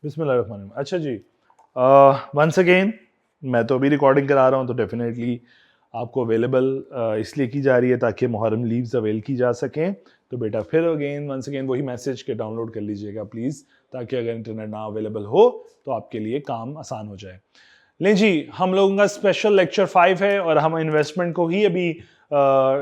बिस्मिल्लाहिर्रहमानिर्रहीम। अच्छा जी, once again मैं तो अभी रिकॉर्डिंग करा रहा हूँ, तो डेफिनेटली आपको अवेलेबल इसलिए की जा रही है ताकि मुहर्रम लीव्स अवेल की जा सकें। तो बेटा फिर अगेन वंस अगेन वही मैसेज के डाउनलोड कर लीजिएगा प्लीज़, ताकि अगर इंटरनेट ना अवेलेबल हो तो आपके लिए काम आसान हो जाए। लें जी, हम लोगों का स्पेशल लेक्चर 5 है और हम इन्वेस्टमेंट को ही अभी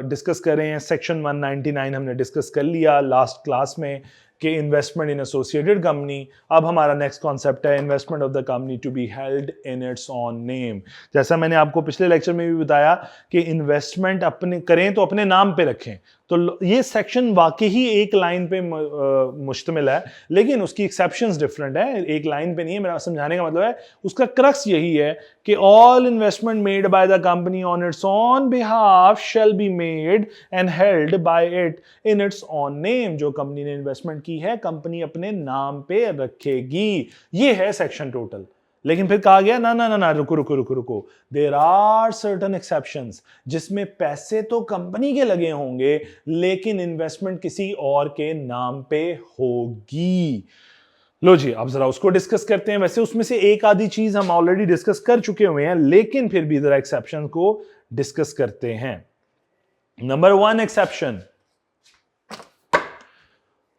डिस्कस कर रहे हैं। सेक्शन 199 हमने डिस्कस कर लिया लास्ट क्लास में कि इन्वेस्टमेंट इन एसोसिएटेड कंपनी। अब हमारा नेक्स्ट कॉन्सेप्ट है investment of the company to be held in its own name. जैसा मैंने आपको पिछले लेक्चर में भी बताया कि इन्वेस्टमेंट अपने करें तो अपने नाम पे रखें। तो ये सेक्शन वाकई ही एक लाइन पे मुश्तमिल है, लेकिन उसकी एक्सेप्शंस डिफरेंट है। एक लाइन पे नहीं है, मेरा समझाने का मतलब है उसका क्रक्स यही है कि all investment made by the company on it's on behalf shall be made and held by it in its own name. जो कंपनी ने इन्वेस्टमेंट की है कंपनी अपने नाम पे रखेगी। ये है सेक्शन टोटल। लेकिन फिर कहा गया ना ना ना ना, रुको रुको रुको रुको, देयर आर सर्टेन एक्सेप्शंस जिसमें पैसे तो कंपनी के लगे होंगे लेकिन इन्वेस्टमेंट किसी और के नाम पे होगी। लो जी, अब जरा उसको डिस्कस करते हैं। वैसे उसमें से एक आधी चीज हम ऑलरेडी डिस्कस कर चुके हुए हैं, लेकिन फिर भी जरा एक्सेप्शन को डिस्कस करते हैं। नंबर 1 एक्सेप्शन,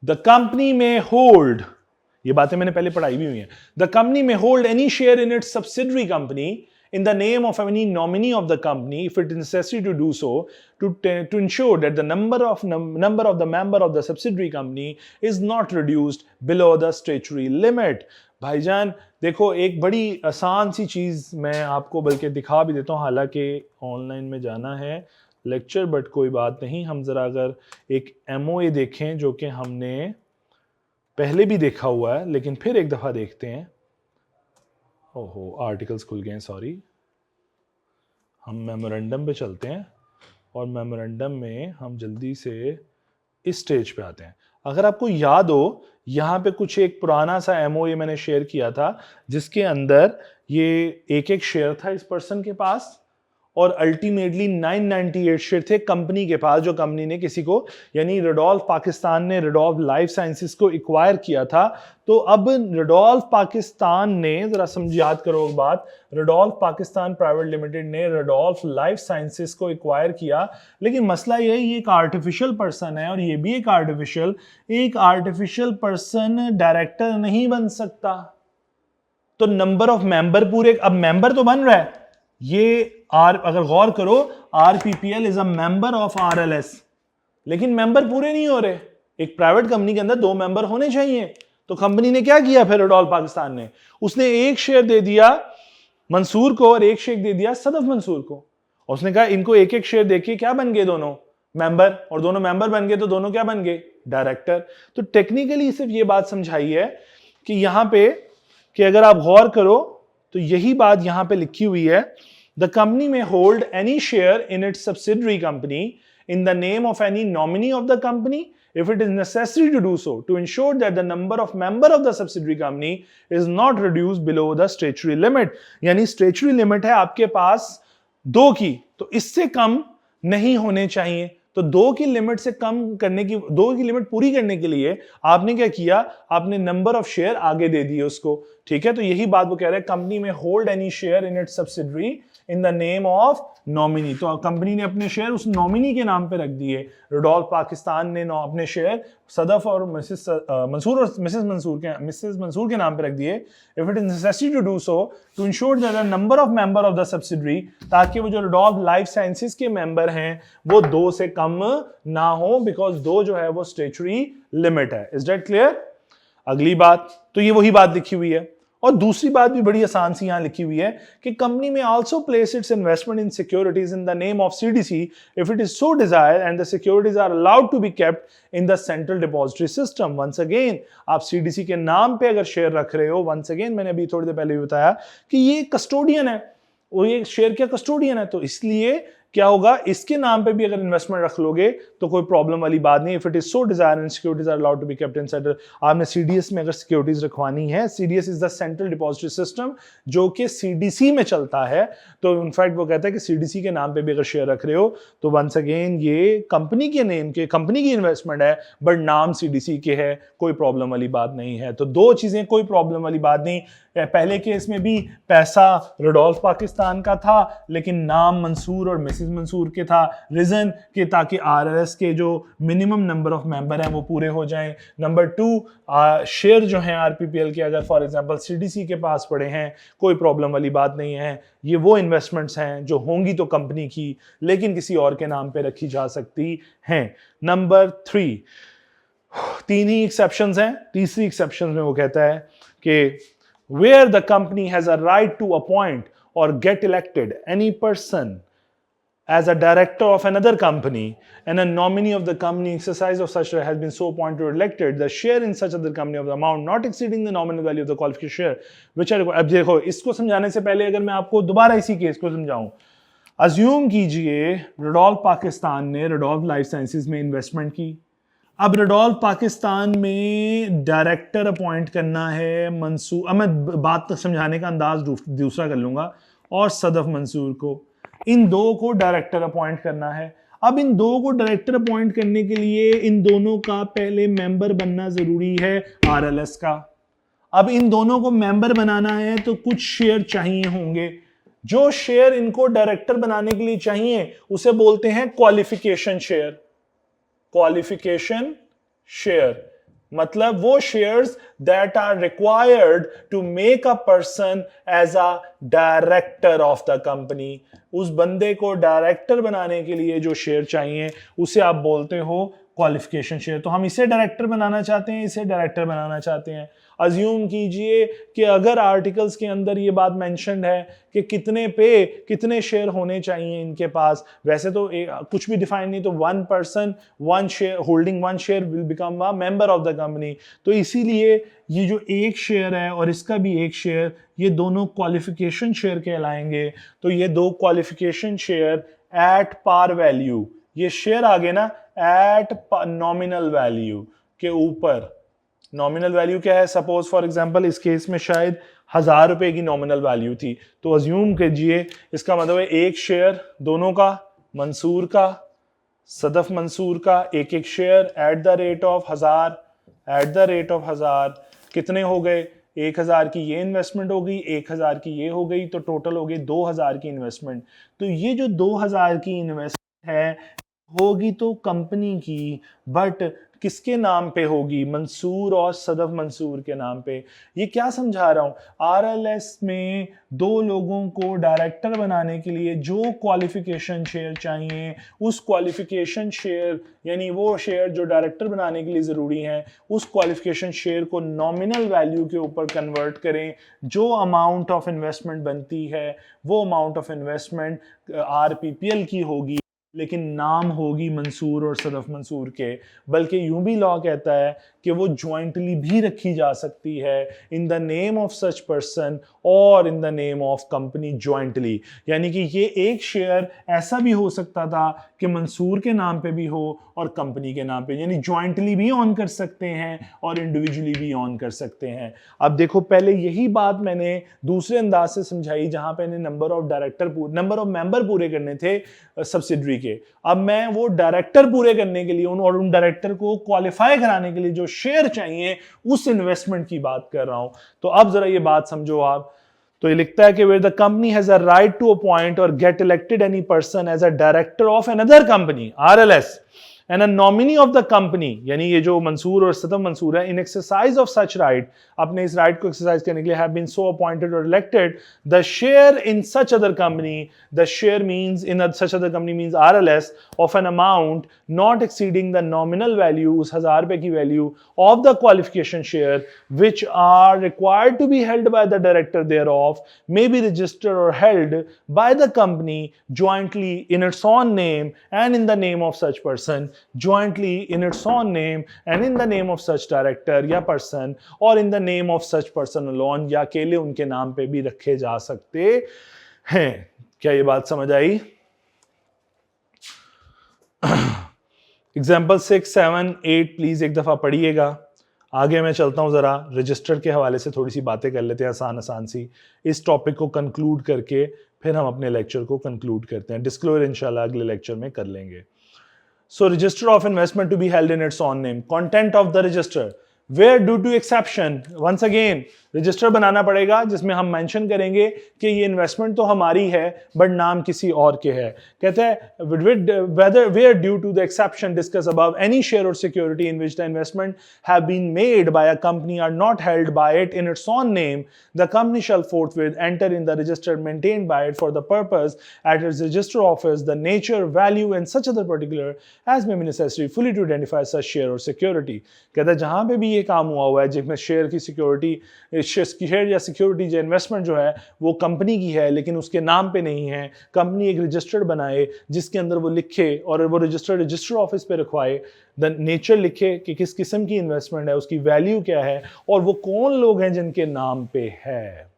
द कंपनी में होल्ड, ये बातें मैंने पहले पढ़ाई भी हुई हैं, द कंपनी में hold any share in its subsidiary company in the name of any nominee of the company if it is necessary to do so to ensure that the number of the member of the subsidiary company is not reduced below the statutory limit। भाईजान देखो, एक बड़ी आसान सी चीज मैं आपको बल्कि दिखा भी देता हूं, हालांकि ऑनलाइन में जाना है लेक्चर, बट कोई बात नहीं। हम जरा अगर एक MOA देखें जो कि हमने पहले भी देखा हुआ है लेकिन फिर एक दफा देखते हैं। ओहो, आर्टिकल्स खुल गए हैं, सॉरी। हम मेमोरेंडम पे चलते हैं और मेमोरेंडम में हम जल्दी से इस स्टेज पे आते हैं। अगर आपको याद हो, यहाँ पे कुछ एक पुराना सा MOA मैंने शेयर किया था जिसके अंदर ये एक शेयर था इस पर्सन के पास और अल्टीमेटली 998 शेयर थे कंपनी के पास, जो कंपनी ने किसी को, यानी रेडोल्फ पाकिस्तान ने रेडोल्फ लाइफ साइंसेस को एक्वायर किया था। तो अब रेडोल्फ पाकिस्तान ने, जरा समझ याद करो एक बात, रेडोल्फ पाकिस्तान प्राइवेट लिमिटेड ने रेडोल्फ लाइफ साइंसेस को एक्वायर किया। लेकिन मसला ये है, ये एक आर्टिफिशियल पर्सन है और ये भी एक आर्टिफिशियल पर्सन डायरेक्टर नहीं बन सकता। तो नंबर ऑफ मेंबर पूरे, अब मेंबर तो बन रहा है, ये अगर गौर करो, RPPL is a member of RLS, लेकिन मेंबर पूरे नहीं हो रहे। एक प्राइवेट कंपनी के अंदर 2 मेंबर होने चाहिए। तो कंपनी ने क्या किया फिर, रेडोल्फ पाकिस्तान ने, उसने एक शेयर दे दिया मंसूर को और एक शेयर दे दिया सदफ मंसूर को। और उसने कहा इनको एक एक शेयर देके क्या बन गए, दोनों मेंबर, और दोनों मेंबर बन गए तो दोनों क्या बन गए, डायरेक्टर। तो टेक्निकली सिर्फ ये बात समझाई है कि यहां पे, कि अगर आप गौर करो तो यही बात यहां पे लिखी हुई है, द कंपनी में hold any share in its subsidiary company in the name of any nominee of the company if it is necessary to do so to ensure that the number of member of the subsidiary company is not reduced below the statutory limit। यानी statutory limit है आपके पास 2 की, तो इससे कम नहीं होने चाहिए। तो 2 की लिमिट से कम करने की, 2 की लिमिट पूरी करने के लिए आपने क्या किया, आपने नंबर ऑफ शेयर आगे दे दिए उसको। ठीक है, तो यही बात वो कह रहे हैं, कंपनी में hold any share in its subsidiary in the name of nominee. तो कंपनी ने अपने शेयर उस नॉमिनी के नाम पे रख दिए। रेडोल्फ पाकिस्तान ने अपने शेयर सदफ और मिसेस मंसूर और मिसेस मंसूर के नाम पे रख दिए। If it is necessary to do so to ensure that the number of member of the subsidiary, ताकि वो जो रेडोल्फ लाइफ साइंसेस के मेंबर हैं वो 2 से कम ना हो, बिकॉज 2 जो है वो स्टैट्यूटरी लिमिट है। Is that clear? अगली बात, तो ये वही बात लिखी हुई है। और दूसरी बात भी बड़ी आसान सी यहां लिखी हुई है कि कंपनी में also place its investment in securities in the name of CDC if it is so desire and the securities are allowed to be kept in the central depository system. Once again, आप CDC के नाम पे अगर share रख रहे हो, once again मैंने अभी थोड़ी देर पहले भी बताया कि ये कस्टोडियन है, वो ये शेयर क्या कस्टोडियन है, तो इसलिए क्या होगा, इसके नाम पे भी अगर इन्वेस्टमेंट रख लोगे तो कोई प्रॉब्लम वाली बात नहीं। If it is so desire and securities are allowed to be kept inside, आपने सीडीएस में अगर सिक्योरिटीज रखवानी है, CDS is the central depository system जो कि सीडीसी में चलता है, तो इनफैक्ट वो कहता है कि सीडीसी के नाम पे भी अगर शेयर रख रहे हो तो वंस अगेन ये कंपनी के नेम के, कंपनी की इन्वेस्टमेंट है बट नाम सीडीसी के है, कोई प्रॉब्लम वाली बात नहीं है। तो दो चीजें, कोई प्रॉब्लम वाली बात नहीं। पहले केस में भी पैसा रुडोल्फ पाकिस्तान का था लेकिन नाम मंसूर और मिसेस मंसूर के था, रीजन कि ताकि आरएलएस के जो मिनिमम नंबर ऑफ मेंबर हैं वो पूरे हो जाएं। नंबर 2, शेयर जो हैं आरपीपीएल के अगर फॉर एग्जांपल सीडीसी के पास पड़े हैं, कोई प्रॉब्लम वाली बात नहीं है। ये वो इन्वेस्टमेंट्स हैं जो होंगी तो कंपनी की लेकिन किसी और के नाम पे रखी जा सकती हैं। नंबर 3, 3 ही एक्सेप्शंस हैं। तीसरी एक्सेप्शन में वो कहता है कि where the company has a right to appoint or get elected any person as a director of another company and a nominee of the company exercise of such right has been so appointed or elected, the share in such other company of the amount not exceeding the nominal value of the qualified share which are। अब देखो, इसको समझाने से पहले अगर मैं आपको दोबारा इसी केस को समझाऊं, अज्यूम कीजिए रुडोल्फ पाकिस्तान ने रुडोल्फ लाइफ साइंसेज में इन्वेस्टमेंट की। अब रुडोल्फ पाकिस्तान में डायरेक्टर अपॉइंट करना है मंसूर, अब मैं बात समझाने का अंदाज दूसरा कर लूंगा, और सदफ मंसूर को, इन दो को डायरेक्टर अपॉइंट करना है। अब इन दो को डायरेक्टर अपॉइंट करने के लिए इन दोनों का पहले मेंबर बनना जरूरी है आरएलएस का। अब इन दोनों को मेंबर बनाना है तो कुछ शेयर चाहिए होंगे। जो शेयर इनको डायरेक्टर बनाने के लिए चाहिए उसे बोलते हैं क्वालिफिकेशन शेयर। क्वालिफिकेशन शेयर मतलब वो shares that are required to make a person as a director of the company. उस बंदे को डायरेक्टर बनाने के लिए जो शेयर चाहिए उसे आप बोलते हो क्वालिफिकेशन शेयर। तो हम इसे डायरेक्टर बनाना चाहते हैं, इसे डायरेक्टर बनाना चाहते हैं। अज्यूम कीजिए कि अगर आर्टिकल्स के अंदर ये बात मेंशन्ड है कि कितने शेयर होने चाहिए इनके पास, वैसे तो कुछ भी डिफाइन नहीं, तो 1 person 1 share holding 1 share will become a member of the company. तो इसीलिए ये जो एक शेयर है और इसका भी एक शेयर, ये दोनों क्वालिफिकेशन शेयर कहलाएंगे। तो ये दो qualification share at par value, ये शेयर आ गए ना एट नॉमिनल वैल्यू के ऊपर। नॉमिनल वैल्यू क्या है, सपोज फॉर एग्जांपल इस केस में शायद 1000 रुपए की नॉमिनल वैल्यू थी, तो अज्यूम कीजिए इसका मतलब है एक शेयर दोनों का, मंसूर का सदफ मंसूर का एक एक share at the rate of 1000, at the rate of 1000 कितने हो गए, 1000 की ये इन्वेस्टमेंट हो गई, 1000 की ये हो गई, तो टोटल हो गई 2000 की इन्वेस्टमेंट। तो ये जो 2000 की इन्वेस्टमेंट है होगी तो कंपनी की, बट किसके नाम पे होगी, मंसूर और सदफ मंसूर के नाम पे। ये क्या समझा रहा हूं, आरएलएस में दो लोगों को डायरेक्टर बनाने के लिए जो क्वालिफिकेशन शेयर चाहिए, उस क्वालिफिकेशन शेयर यानी वो शेयर जो डायरेक्टर बनाने के लिए जरूरी हैं, उस क्वालिफिकेशन शेयर को नॉमिनल वैल्यू के ऊपर कन्वर्ट करें। जो अमाउंट ऑफ इन्वेस्टमेंट बनती है वो अमाउंट ऑफ इन्वेस्टमेंट आरपीपीएल की होगी, लेकिन नाम होगी मंसूर और सदफ मंसूर के। बल्कि यूं भी लॉ कहता है कि वो ज्वाइंटली भी रखी जा सकती है in the name of such person और in the name of company jointly. यानी कि ये एक शेयर ऐसा भी हो सकता था कि मंसूर के नाम पे भी हो और कंपनी के नाम पे, यानी ज्वाइंटली भी ऑन कर सकते हैं और इंडिविजुअली भी ऑन कर सकते हैं। अब देखो, पहले यही बात मैंने दूसरे अंदाज से समझाई जहां पे नंबर ऑफ मेंबर पूरे करने थे सब्सिडरी के। अब मैं वो डायरेक्टर पूरे करने के लिए उन डायरेक्टर को क्वालिफाई कराने के लिए जो शेयर चाहिए उस इन्वेस्टमेंट की बात कर रहा हूं। तो अब जरा ये बात समझो आप। तो ये लिखता है कि where the company has a right to appoint or get elected any person as a director of another company RLS and a nominee of the company, यानी ये जो मंसूर और सदफ मंसूर है, in exercise of such right, अपने इस right को exercise करने के लिए have been so appointed or elected, the share in such other company, the share means in such other company means RLS of an amount not exceeding the nominal value, उस 1000 रुपए की value of the qualification share which are required to be held by the director thereof may be registered or held by the company jointly in its own name and in the name of such person, jointly in its own name and in the name of such director या person or in the name of such person alone, या अकेले उनके नाम पे भी रखे जा सकते हैं। क्या ये बात समझ आई? एग्जाम्पल 6, 7, 8 प्लीज एक दफा पढ़िएगा। आगे मैं चलता हूं, जरा रजिस्टर के हवाले से थोड़ी सी बातें कर लेते हैं आसान आसान सी, इस टॉपिक को कंक्लूड करके फिर हम अपने लेक्चर को कंक्लूड करते हैं। डिस्क्लोजर इंशाल्लाह अगले लेक्चर में कर लेंगे। So register of investment to be held in its own name. Content of the register. Where due to exception, once again, register बनाना पड़ेगा जिसमें हम मेंशन करेंगे कि ये इन्वेस्टमेंट तो हमारी है बट नाम किसी और के है। कहते हैं whether where due to the exception discussed above any share or security in which the investment have been made by a company are not held by it in its own name, the company shall forthwith enter in the register maintained by it for the purpose at its register office the nature, value and such other particular as may be necessary fully to identify such share or security। कहता है जहां पे भी ये काम हुआ है जिसमें शेयर की सिक्योरिटी, शेयर या सिक्योरिटी जो इन्वेस्टमेंट जो है वो कंपनी की है लेकिन उसके नाम पे नहीं है, कंपनी एक रजिस्टर्ड बनाए जिसके अंदर वो लिखे और वो रजिस्टर ऑफिस पे रखवाए, द नेचर लिखे कि किस किस्म की इन्वेस्टमेंट है, उसकी वैल्यू क्या है और वो कौन लोग हैं जिनके नाम पे है।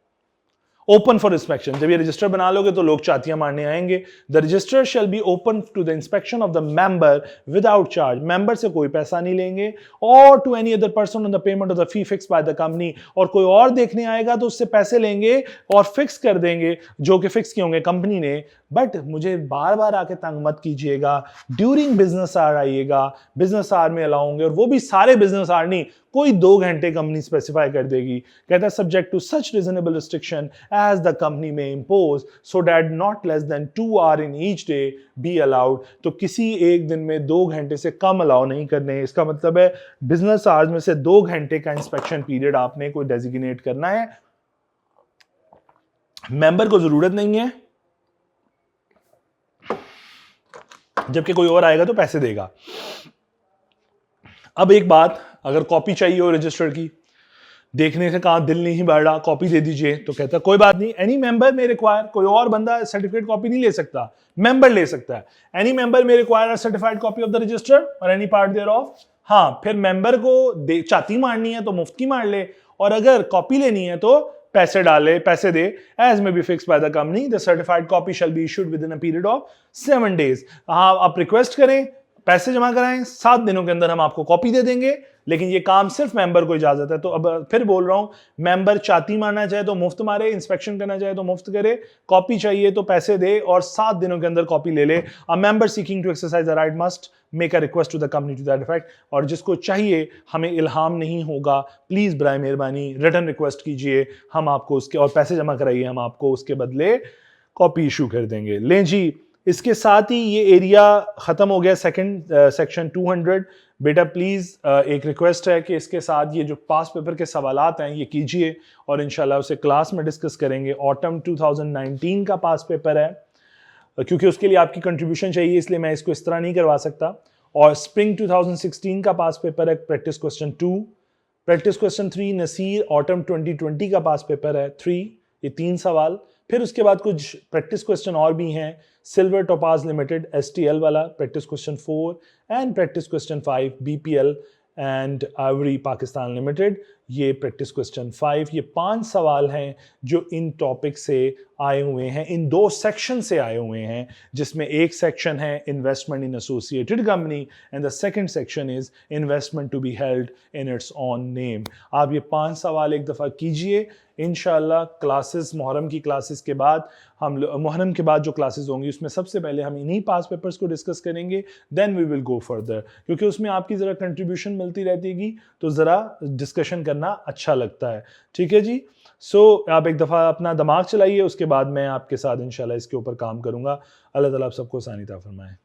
ओपन फॉर इंस्पेक्शन, जब ये रजिस्टर बना लोगे तो लोग चातियां मारने आएंगे। The register shall be open to the inspection of the member without charge, member से कोई पैसा नहीं लेंगे, और to any other person on the payment of the fee fix by the company, और कोई और देखने आएगा तो उससे पैसे लेंगे और फिक्स कर देंगे जो कि फिक्स किए होंगे कंपनी ने। बट मुझे बार बार आके तंग मत कीजिएगा, ड्यूरिंग बिजनेस आवर आइएगा, बिजनेस आवर में अलाउ होंगे और वो भी सारे बिजनेस आवर नहीं, कोई 2 घंटे कंपनी स्पेसिफाई कर देगी। कहता है subject to such reasonable restriction as the company may impose so that not less than 2 hour in each day be allowed. तो किसी एक दिन में 2 घंटे से कम अलाउ नहीं करने। इसका मतलब है बिजनेस आवर्स में से 2 घंटे का इंस्पेक्शन पीरियड आपने कोई डेजिग्नेट करना है। मेंबर को जरूरत नहीं है, जबकि कोई और आएगा तो पैसे देगा। अब एक बात, अगर कॉपी चाहिए हो रजिस्टर की, देखने से कहा दिल नहीं बढ़ रहा, कॉपी दे दीजिए, तो कहता कोई बात नहीं, एनी मेंबर मे रिक्वायर, कोई और बंदा सर्टिफिकेट कॉपी नहीं ले सकता, मेंबर ले सकता है। Any member may require a certified copy of the register और एनी पार्ट देयर ऑफ। हाँ, फिर मेंबर को चाती मारनी है तो मुफ्त की मार ले, और अगर कॉपी लेनी है तो पैसे डाले, पैसे दे। एज में B fix by the company, the certified copy shall be issued with in a period of 7 days। हाँ, आप रिक्वेस्ट करें, पैसे जमा कराएं, 7 दिनों के अंदर हम आपको कॉपी दे देंगे, लेकिन ये काम सिर्फ मेंबर को इजाजत है। तो अब फिर बोल रहा हूं, मेंबर चाती मारना चाहे तो मुफ्त मारे, इंस्पेक्शन करना चाहे तो मुफ्त करे, कॉपी चाहिए तो पैसे दे और 7 दिनों के अंदर कॉपी ले ले। A member seeking to exercise the right must make a request to the company to that effect. और जिसको चाहिए, हमें इल्हाम नहीं होगा, प्लीज बराए मेहरबानी रिटर्न रिक्वेस्ट कीजिए, हम आपको उसके, और पैसे जमा कराइए, हम आपको उसके बदले कॉपी इशू कर देंगे। लें जी, इसके साथ ही ये एरिया खत्म हो गया, सेक्शन 200। बेटा प्लीज एक रिक्वेस्ट है कि इसके साथ ये जो पास पेपर के सवालात हैं ये कीजिए और इंशाल्लाह उसे क्लास में डिस्कस करेंगे। ऑटम 2019 का पास पेपर है, क्योंकि उसके लिए आपकी कंट्रीब्यूशन चाहिए, इसलिए मैं इसको इस तरह नहीं करवा सकता। और स्प्रिंग 2016 का पास पेपर है, प्रैक्टिस क्वेश्चन 2, प्रैक्टिस क्वेश्चन 3 नसीर ऑटम 2020 का पास पेपर है 3, ये 3 सवाल। फिर उसके बाद कुछ प्रैक्टिस क्वेश्चन और भी हैं, सिल्वर टोपाज लिमिटेड STL वाला practice question 4 and practice question 5 BPL and Ivory Pakistan limited, ये प्रैक्टिस क्वेश्चन 5। ये 5 सवाल हैं जो इन टॉपिक से आए हुए हैं, इन 2 सेक्शन से आए हुए हैं, जिसमें एक सेक्शन है investment in associated company and the second section is investment to be held in its own name. आप ये 5 सवाल एक दफ़ा कीजिए, इंशाल्लाह क्लासेस, मुहर्रम की क्लासेस के बाद हम, मुहर्रम के बाद जो क्लासेस होंगी उसमें सबसे पहले हम इन्हीं पास पेपर्स को डिस्कस करेंगे, then we will go further, क्योंकि उसमें आपकी ज़रा कंट्रीब्यूशन मिलती रहती तो ज़रा डिस्कशन करना अच्छा लगता है। ठीक है जी, सो आप एक दफ़ा अपना दिमाग चलाइए, उसके बाद मैं आपके साथ इंशाल्लाह इसके ऊपर काम करूँगा। अल्लाह ताला आप सबको आसानी अता फरमाए।